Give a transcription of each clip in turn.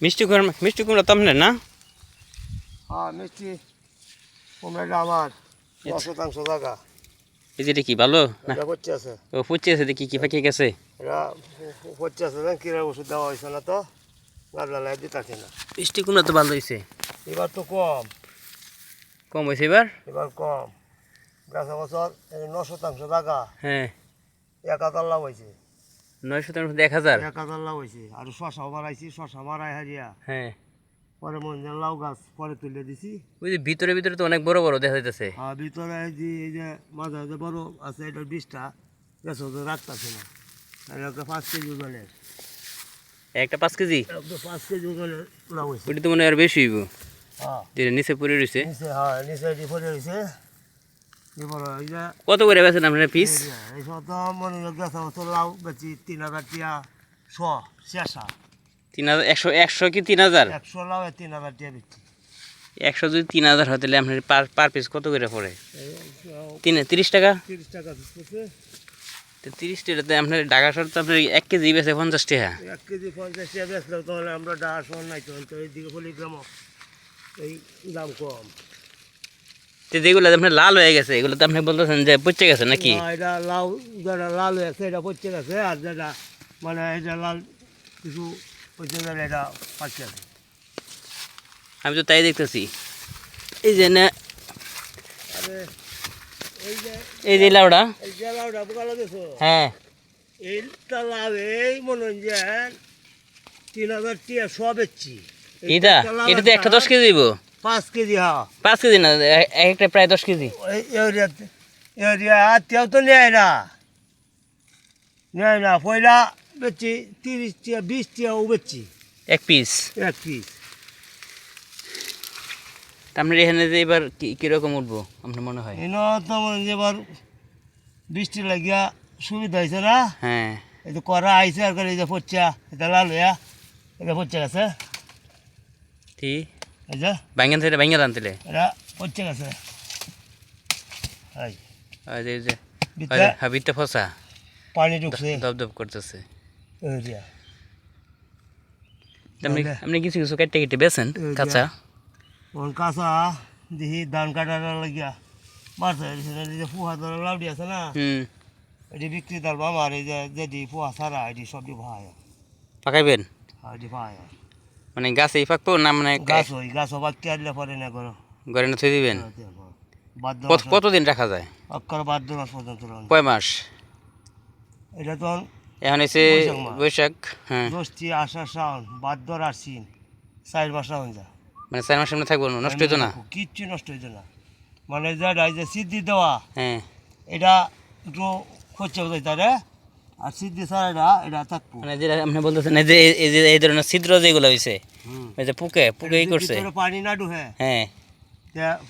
মিষ্টি কুমড়া তো আপনার না? হ্যাঁ মিষ্টি কুমড়াটা আমার 10% জায়গা। এই যে এটা কি ভালো না? এটা পচে আছে। ও ফুচে আছে দেখি কি পাখি গেছে। এটা পচে আছে না, কিরার ওষুধ দেওয়া হয়েছে না তো গাবলা লাই দিতেছে না। মিষ্টি কুমড়া তো ভালো হয়েছে। এবার তো কম হয়েছে এবার। এবার কম গাছে বছর 9% জায়গা হ্যাঁ 1000 লাভ হয়েছে। 900 1000। 1000 লাভ হয়েছে। আর শশাও মারাইছি, শশা মারাই হারিয়া হ্যাঁ পরে মনে হয় লাউ গাছ পরে তুলে দিছি। ওই যে ভিতরে ভিতরে তো অনেক বড় বড় দেখা যাইতেছে। আর ভিতরে এই যে মাঝে মাঝে বড় আছে, এটা 20টা গাছ রাখতেছে না। আর একটা 5 কেজি ওজনের, একটা 5 কেজি। 5 কেজি ওজনের লাউ হয়েছে। ওটা তো মনে হয় আর বেশি হইব। হ্যাঁ যেটা নিচে পড়ে রয়েছে। নিচে, হ্যাঁ নিচে এটি পড়ে রয়েছে। বড় এই যে কত করে বেছেন আপনার পিস? এই সব তো মনে হয় গাছ বছর লাউ বেচি 3000 টাকা শেষা। 100 কি 3000? 100 লাউ 3000 টাকা বেচি। 100 যদি 3000 হয় তাহলে আপনার পার পিস কত করে পড়ে? 30 টাকা। 30 টাকা দিচ্ছে। 30 টাকাতে আপনার ঢাকা শহর তো আপনার 1 কেজি বেছে 50 টাকা। 1 কেজি 50 টাকা বেচলে তাহলে আমরা ঢাকা শহর নাই, তো এইদিকে পল্লিগ্রাম এই দাম কম। তো যেগুলো আপনার লাল হয়ে গেছে এগুলো তো আপনি বলতেছেন যে পচে গেছে নাকি? এটা লাউ যেটা লাল হয়ে আছে এটা পচে গেছে, আর যেটা মানে এটা লাল কিছু পচে গেলে এটা পাচ্ছে আছে। আমি তো তাই দেখতেছি। এই যে না, আরে এই যে লাউডা। এই যে লাউটা পোকা লাগেছো, হ্যাঁ এইটা লাউ এই মনে হয় যে 3000 টাকা সব বেচছি। এটা এটা তো একটা 10 কেজি দিব। 5 কেজি, হ্যাঁ 5 কেজি না, একটা প্রায় 10 কেজি। এরিয়া তেও তো নেয় না পয়লা বেচছি 30 টাকা 20 টাকাও বেচছি এক পিস। এক পিস। আপনার এখানে যে এবার কিরকম উঠবো আপনার মনে হয়? এনে তো মনে হয় এবার বৃষ্টি লাগিয়া সুবিধা হয়েছে না। হ্যাঁ এই তো করা আইছে, আর এই যে পচা এটা লাল হইয়া এটা পচে গেছে। ঠিক এই যে বাইঙ্গান থেকে বাইঙ্গান আনতেলে এটা পচে গেছে। এই যে ভিতরে হাবিতে ফসা পানি ঢুকছে দপ করতেছে। এরিয়া। আপনি কিছু কিছু কেটে কেটে বেছেন কাঁচা। ওর কাঁচা দেখি ধান কাটার লাগিয়া মারছে, এই যে ফুহা ধরা লাউডি আছে না, এটি বিক্রি দাম আমার। এই যে যেটি ফুহা ছাড়া এটি সবটি ভাই পাকাইবেন এটি ভাই মানে গাছেই পাকবো না মানে গাছ বাচ্চা আনলে পরে না করো ঘরে না থুই দিবেন? বাদ্য কতদিন রাখা যায়? অক্ষর বাদ্য মাস পর্যন্ত রাখবো। কয় মাস? এটা তখন এখন এসে বৈশাখ। হ্যাঁ জ্যৈষ্ঠী আষাঢ় শ্রাবণ ভাদ্র আশ্বিন 4 মাস রাখুন যা। মানে 4 মাস সামনে থাকবো, নষ্ট হইতো না? কিচ্ছু নষ্ট হইতো না। মানে যেটা এই যে সিদ্ধি দেওয়া, হ্যাঁ এটা একটু খরচা যাইতে রে, আর সিদ্ধি ছাড়া এটা থাকবো। মানে যেটা আপনি বলতেছেন এই ধরনের ছিদ্র যেগুলো হয়েছে, এই যে পুকে ই করছে, পানি না ঢুকে হ্যাঁ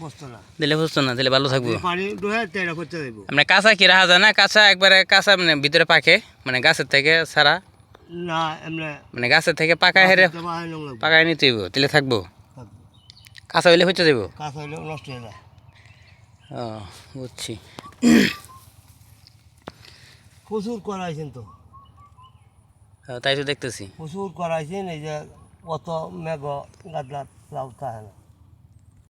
পচতো না, দিলে বুঝতো না, দিলে ভালো থাকবো। পানি ঢুকে তেরা খরচা যাইব। মানে কাঁচা কি রাখা যায় না? কাঁচা একবারে কাঁচা মানে ভিতরে পাকে, মানে গাছের থেকে ছাড়া না এমনি মানে গাছের থেকে পাকায় হেরে পাকায় নিতে হইব, দিলে থাকবো। কাঁচা হইলে হচ্ছে যাবো, কাঁচা হইলে নষ্ট হয়ে যায়। ও বুঝছি। প্রচুর করাইছেন তো, তাই তো দেখতেছি। প্রচুর করাইছেন। এই যে অত মেঘ গাদলা লাউ থাকে না।